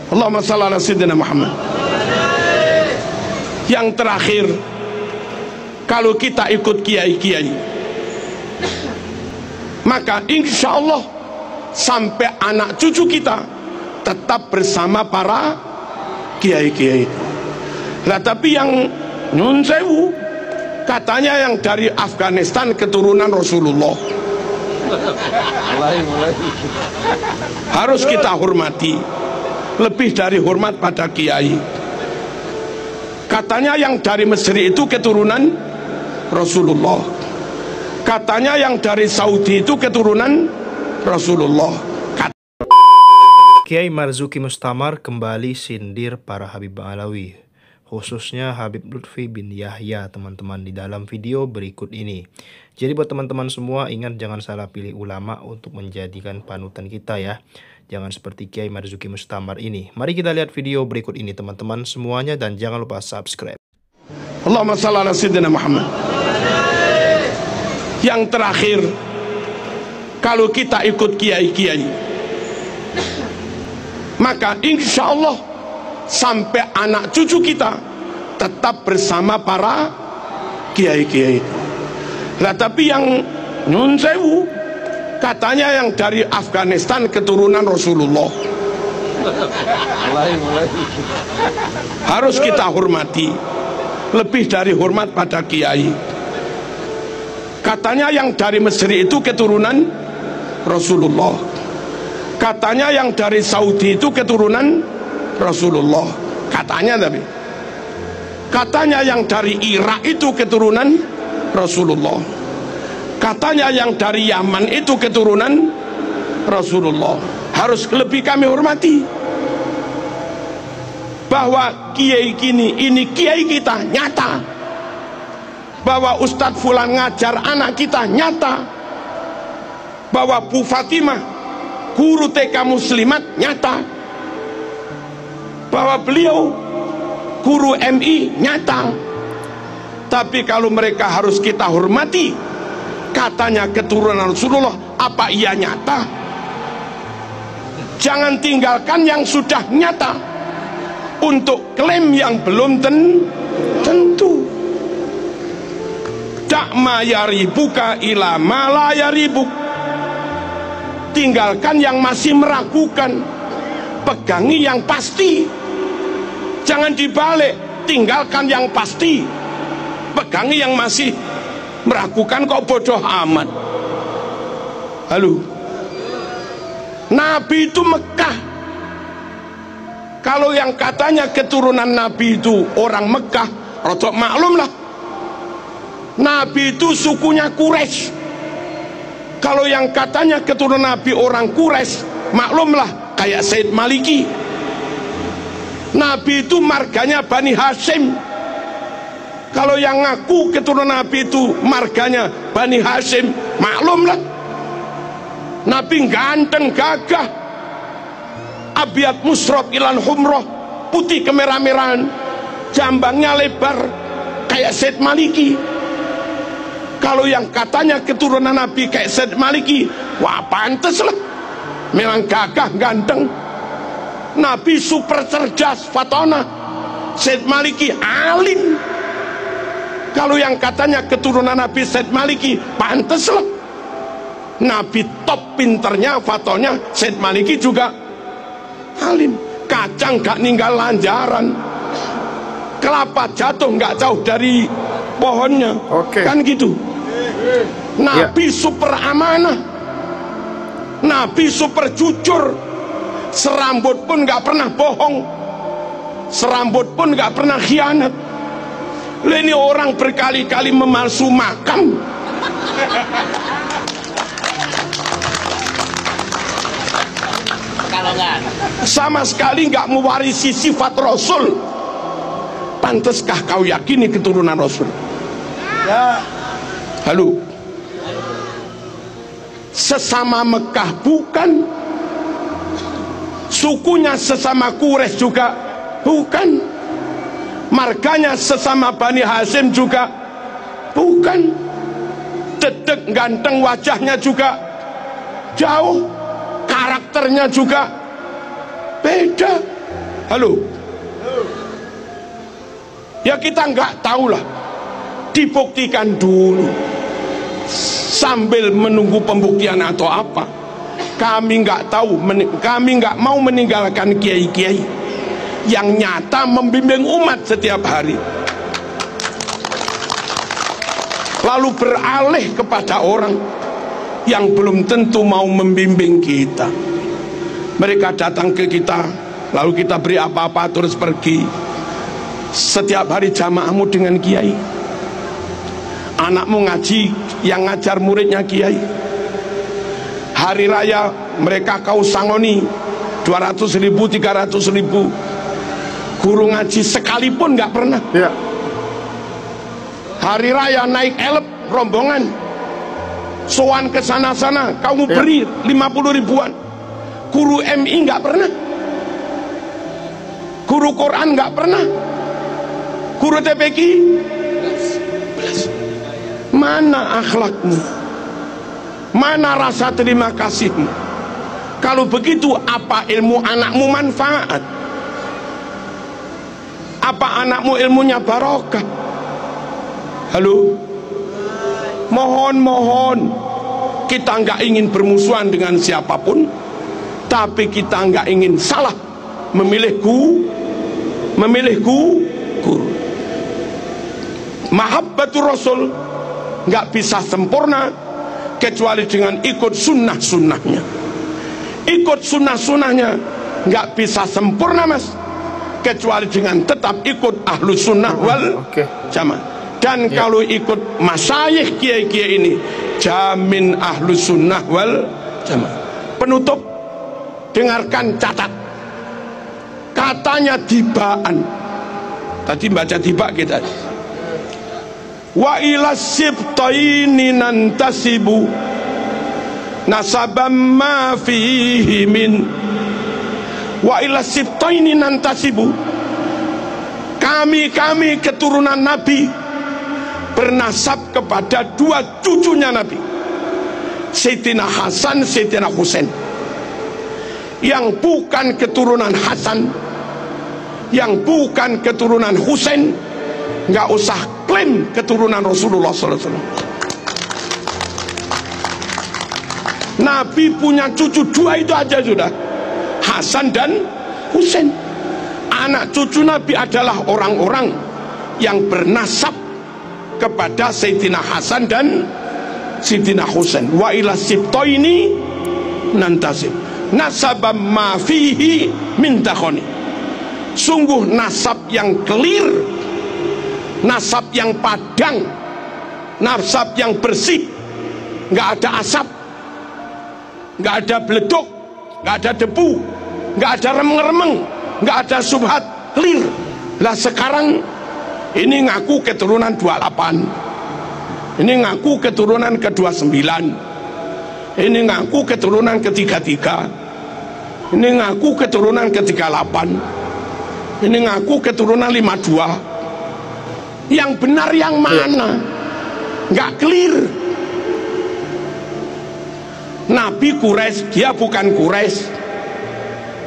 Allahumma shalli ala sayyidina Muhammad. Yang terakhir, kalau kita ikut kiai-kiai, maka insya Allah sampai anak cucu kita tetap bersama para kiai-kiai. Nah, tapi yang nyun sewu, katanya yang dari Afghanistan keturunan Rasulullah, harus kita hormati, lebih dari hormat pada kiai. Katanya yang dari Mesir itu keturunan Rasulullah, katanya yang dari Saudi itu keturunan Rasulullah. Kiai Marzuki Mustamar kembali sindir para Habib Alawi, khususnya Habib Lutfi bin Yahya, teman-teman, di dalam video berikut ini. Jadi buat teman-teman semua, ingat jangan salah pilih ulama untuk menjadikan panutan kita ya. Jangan seperti Kiai Marzuki Mustamar ini. Mari kita lihat video berikut ini teman-teman semuanya, dan jangan lupa subscribe. Allahumma shalli ala sayyidina Muhammad. Yang terakhir, kalau kita ikut kiai-kiai, maka insya Allah sampai anak cucu kita tetap bersama para kiai-kiai. Nah, tapi yang nyun sewu, katanya yang dari Afghanistan keturunan Rasulullah, harus kita hormati, lebih dari hormat pada kiai. Katanya yang dari Mesir itu keturunan Rasulullah, katanya yang dari Saudi itu keturunan Rasulullah, katanya yang dari Irak itu keturunan Rasulullah, katanya yang dari Yaman itu keturunan Rasulullah. Harus lebih kami hormati, bahwa kiai ini kiai kita nyata, bahwa Ustadz Fulan ngajar anak kita nyata, bahwa Bu Fatimah guru TK Muslimat nyata, bahwa beliau guru MI nyata. Tapi kalau mereka harus kita hormati, katanya keturunan Rasulullah, apa iya nyata? Jangan tinggalkan yang sudah nyata untuk klaim yang belum tentu. Dakma yaribuka ila mala yaribuk. Tinggalkan yang masih meragukan, pegangi yang pasti. Jangan dibalik, tinggalkan yang pasti, pegangi yang masih meragukan. Kok bodoh amat. Halo, Nabi itu Mekah. Kalau yang katanya keturunan Nabi itu orang Mekah, rodok maklum lah, Nabi itu sukunya Quraisy. Kalau yang katanya keturunan Nabi orang Quraisy, maklumlah kayak Said Maliki. Nabi itu marganya Bani Hashim. Kalau yang ngaku keturunan Nabi itu marganya Bani Hashim, maklumlah Nabi ganteng gagah, abiat musrob ilan humroh, putih kemerah-merahan, jambangnya lebar kayak Said Maliki. Kalau yang katanya keturunan Nabi kayak Said Maliki, wah pantes lah, memang gagah ganteng. Nabi super cerdas fatona, Said Maliki alim. Kalau yang katanya keturunan Nabi Said Maliki, pantes lah, Nabi top pinternya fatonya, Said Maliki juga alim. Kacang gak ninggal lanjaran, kelapa jatuh gak jauh dari pohonnya. Kan gitu. Nabi super amanah, Nabi super jujur, serambut pun gak pernah bohong, serambut pun gak pernah khianat. Ini orang berkali-kali memalsu makam, sama sekali gak mewarisi sifat Rasul. Pantaskah kau yakini keturunan Rasul? Ya. Halo, sesama Mekah bukan, sukunya sesama Quraisy juga bukan, marganya sesama Bani Hashim juga bukan, dedek ganteng wajahnya juga jauh, karakternya juga beda. Halo. Ya kita nggak tahu lah, dibuktikan dulu sambil menunggu pembuktian atau apa. Kami nggak tahu, kami nggak mau meninggalkan kiai-kiai yang nyata membimbing umat setiap hari, lalu beralih kepada orang yang belum tentu mau membimbing kita. Mereka datang ke kita, lalu kita beri apa-apa terus pergi. Setiap hari jamaahmu dengan kiai, anakmu ngaji, yang ngajar muridnya kiai. Hari raya mereka kau sangoni 200.000, 300.000. Guru ngaji sekalipun nggak pernah. Ya. Hari raya naik elep rombongan, sowan ke sana-sana, kamu beri 50 ribuan. Guru MI nggak pernah, guru Quran nggak pernah, guru TPQ. Mana akhlakmu? Mana rasa terima kasihmu? Kalau begitu, apa ilmu anakmu manfaat? Apa anakmu ilmunya barokah? Halo? Mohon kita nggak ingin bermusuhan dengan siapapun, tapi kita nggak ingin salah memilih guru. Mahabbatur Rasul nggak bisa sempurna kecuali dengan ikut sunnah-sunnahnya. Ikut sunnah-sunnahnya nggak bisa sempurna, Mas, kecuali dengan tetap ikut ahlu sunnah wal jamaah. Dan kalau ikut masyayikh kiai-kiai ini, jamin ahlu sunnah wal jamaah. Penutup, dengarkan, catat. Katanya Dibaan, tadi baca Tiba kita. Wa ila sibtaini nantasibu nasabam ma fihi min. Wa ila sibtaini nantasibu, kami keturunan Nabi bernasab kepada dua cucunya Nabi, Sayyidina Hasan, Sayyidina Husain. Yang bukan keturunan Hasan, yang bukan keturunan Husain, nggak usah klaim keturunan Rasulullah SAW. Nabi punya cucu dua itu aja sudah, Hasan dan Husain. Anak cucu Nabi adalah orang-orang yang bernasab kepada Sayyidina Hasan dan Sayyidina Husain. Wa ila sibtaini nantasib nasabam ma fihi min takhoni. Sungguh nasab yang clear, nasab yang padang, nasab yang bersih, nggak ada asap, nggak ada beleduk, nggak ada debu, nggak ada remeng-remeng, nggak ada subhat, clear. Lah sekarang ini ngaku keturunan 28, ini ngaku keturunan ke-29, ini ngaku keturunan ke-33, ini ngaku keturunan ke-38, ini ngaku keturunan 52. Yang benar yang mana? Nggak clear. Nabi Quraisy, dia bukan Quraisy.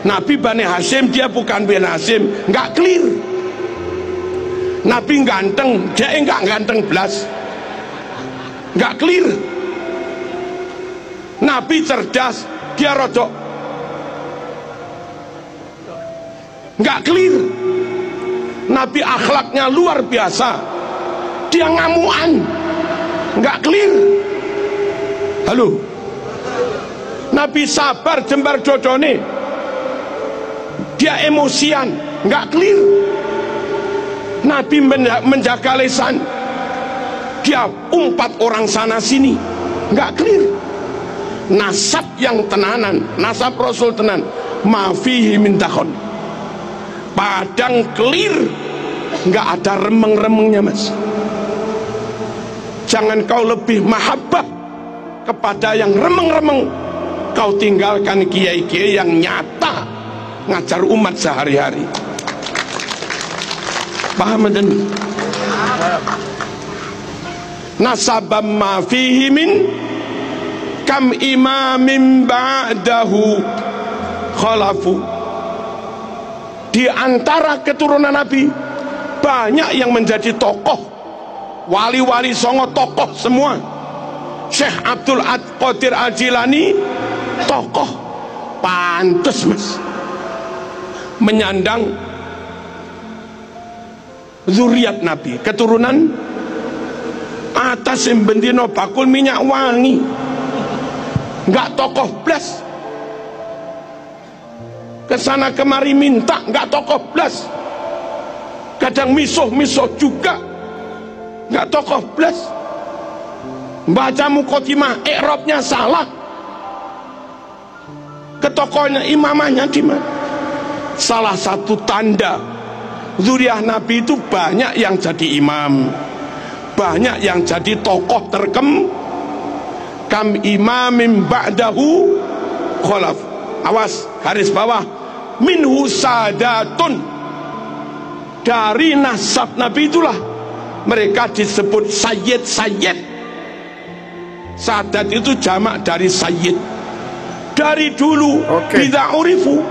Nabi Bani Hashim, dia bukan Bani Hashim. Nggak clear. Nabi ganteng, dia nggak ganteng belas. Nggak clear. Nabi cerdas, dia rodok. Nggak clear. Nabi akhlaknya luar biasa, dia ngamuan, nggak clear. Halo. Nabi sabar jembar dodone, dia emosian, nggak clear. Nabi menjaga lisan, dia umpat orang sana sini, nggak clear. Nasab yang tenanan, nasab Rasul tenan, mafihi min takhon, padang clear, nggak ada remeng-remengnya, Mas. Jangan kau lebih mahabbah kepada yang remeng-remeng, kau tinggalkan kiai-kiai yang nyata ngajar umat sehari-hari. Paham dan nasabam ma fihi min kam imamin ba'dahu khalafu. di antara keturunan Nabi banyak yang menjadi tokoh, wali-wali songo tokoh semua. Syekh Abdul Qadir Al-Jilani tokoh, pantes mas menyandang zuriat Nabi, keturunan atas yang bendino bakul minyak wangi, nggak tokoh blas, kesana kemari minta nggak tokoh blas, kadang misuh juga nggak tokoh blas, baca mukotimah i'rabnya salah, ke tokohnya imamahnya di mana. Salah satu tanda zuriat Nabi itu banyak yang jadi imam, banyak yang jadi tokoh kam imamim ba'dahu kholaf. Awas, garis bawah, minhu sadatun, dari nasab Nabi itulah mereka disebut sayyid. Sadat itu jamak dari sayyid. Dari dulu bila urifu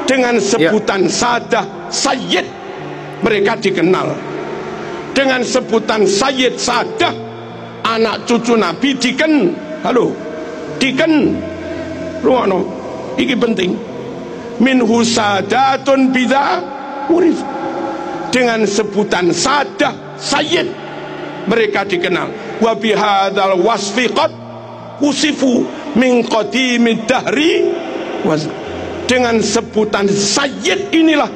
dengan sebutan sadah sayyid, mereka dikenal dengan sebutan sayyid sadah. Anak cucu Nabi ruwono iki penting, minhu sadatun bila urifu, dengan sebutan sadah sayyid mereka dikenal. Wa bihadzal wasfi qad usifu min qadimid dahri, dengan sebutan sayyid inilah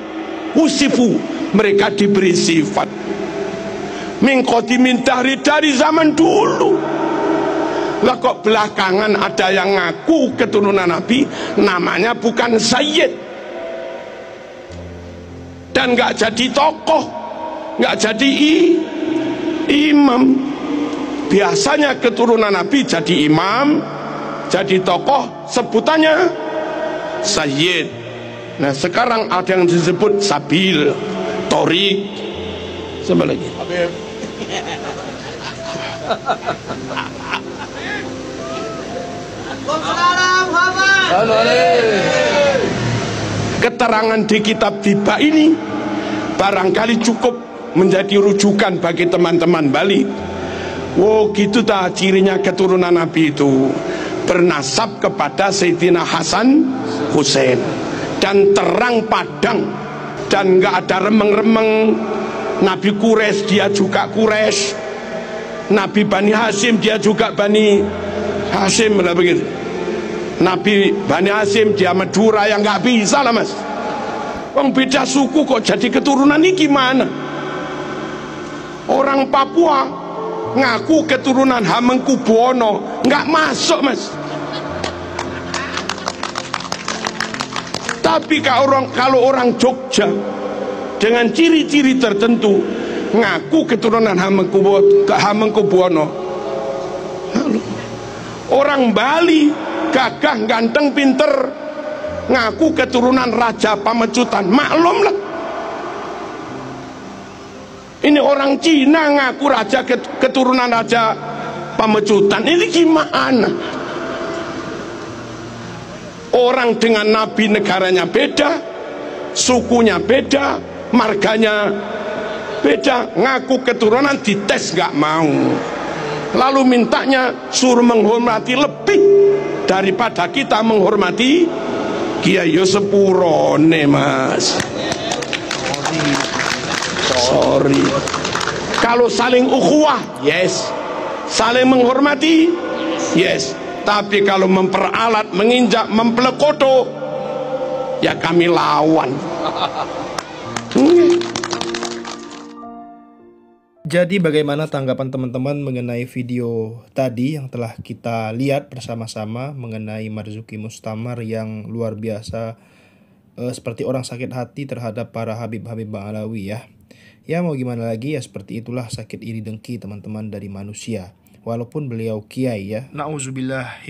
usifu mereka diberi sifat min qadimid dahri, dari zaman dulu. Lah kok belakangan ada yang ngaku keturunan Nabi namanya bukan sayyid dan nggak jadi tokoh, nggak jadi imam. Biasanya keturunan Nabi jadi imam, jadi tokoh, sebutannya sayyid. Nah sekarang ada yang disebut sabil, torik, sama lagi keterangan di kitab Tiba ini barangkali cukup menjadi rujukan bagi teman-teman Bali. Wow, gitu dah cirinya keturunan Nabi itu bernasab kepada Sayyidina Hasan Hussein dan terang padang dan nggak ada remeng-remeng. Nabi Quraisy dia juga Quraisy, Nabi Bani Hasyim dia juga Bani Hasyim, lah begitu. Nabi Bani Hasyim dia Madura, yang nggak bisa lah mas. Wong beda suku kok jadi keturunan ini gimana? Orang Papua ngaku keturunan Hamengkubuwono, nggak masuk mas. Tapi kalau orang Jogja dengan ciri-ciri tertentu ngaku keturunan Hamengkubuwono. Orang Bali gagah, ganteng, pinter, ngaku keturunan Raja Pamecutan, maklumlah. Ini orang Cina ngaku keturunan Raja Pamecutan, ini gimana? Orang dengan Nabi negaranya beda, sukunya beda, marganya beda, ngaku keturunan dites nggak mau, lalu mintanya suruh menghormati lebih daripada kita menghormati Kiai. Yo sepurone mas, sorry. Kalau saling ukhuwah, yes. Saling menghormati, yes. Tapi kalau memperalat, menginjak, mempelekoto, ya kami lawan. Jadi bagaimana tanggapan teman-teman mengenai video tadi yang telah kita lihat bersama-sama mengenai Marzuki Mustamar yang luar biasa, seperti orang sakit hati terhadap para Habib-Habib Ba'alawi ya. Ya mau gimana lagi ya, seperti itulah sakit iri dengki teman-teman dari manusia. Walaupun beliau kiai ya. Nauzubillah